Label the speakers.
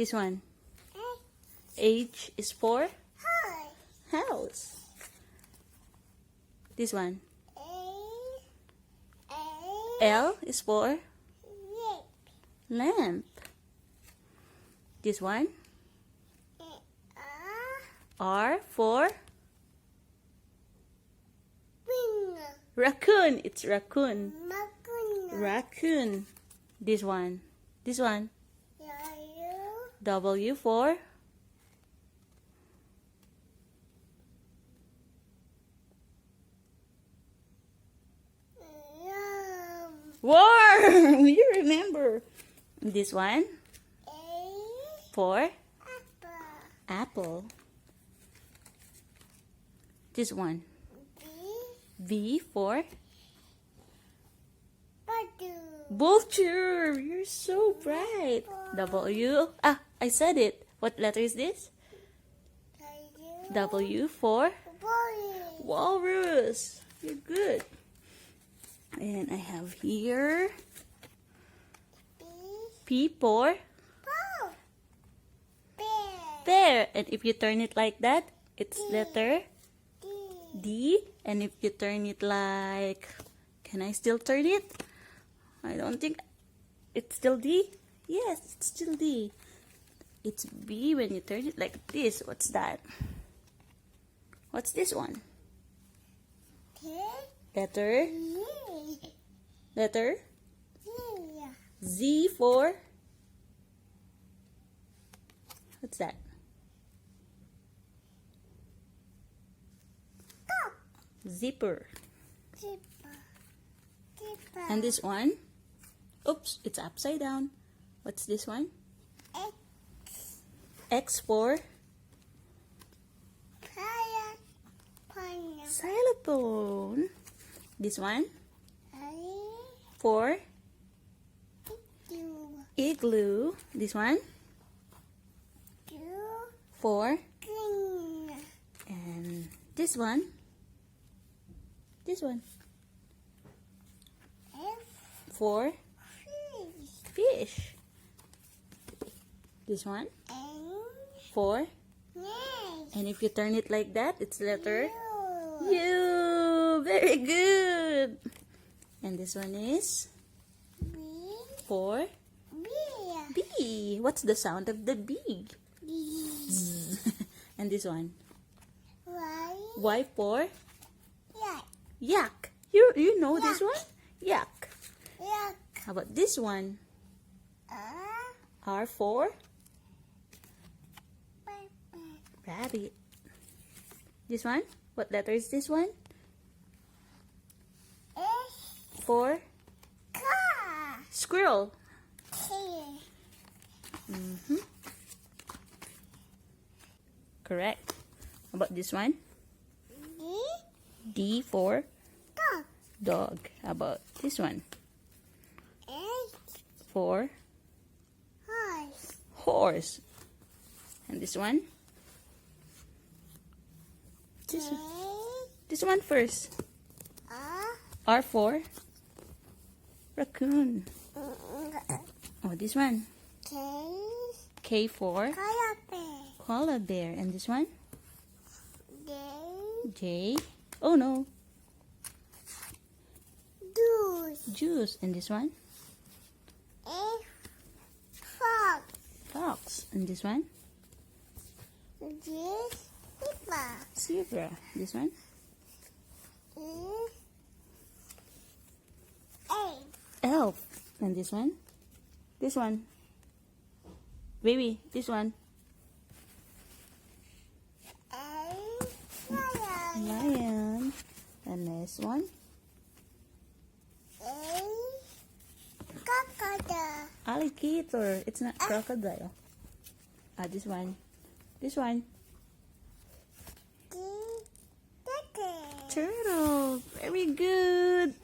Speaker 1: This one. H is for house. This one. L is for lamp. This one. R for raccoon. It's raccoon. Raccoon. This one. This one. W for worm. You remember. This one for apple. This one. V for vulture. You're so bright. W. I said it. What letter is this? W for walrus. You're good. And I have here P for bear. And if you turn it like that, it's letter D. And if you turn it like, can I still turn it? I don't think it's still D. Yes, it's still D. It's B when you turn it like this. What's that? What's this one? Letter Z for, what's that? Zipper. And this one, oops, it's upside down. What's this one? X for xylophone. This one for igloo. This one for, and this one for fish. This one for, and if you turn it like that, it's letter U. Very good. And this one is for bee. What's the sound of the bee? And this one, Y for yak. You know this one? Yak. How about this one? R for rabbit. This one? What letter is this one? For squirrel. Correct. How about this one? D for dog. How about this one? For horse. And this one? This one first. R for raccoon. Oh, this one. K for koala bear. And this one? J. Oh no. Juice. And this one? Fox. And this one? Zebra. This one? Elf. And this one? This one? Baby, this one? Lion. And this one? Alligator. It's not crocodile. This one. This one. Turtle. Very good.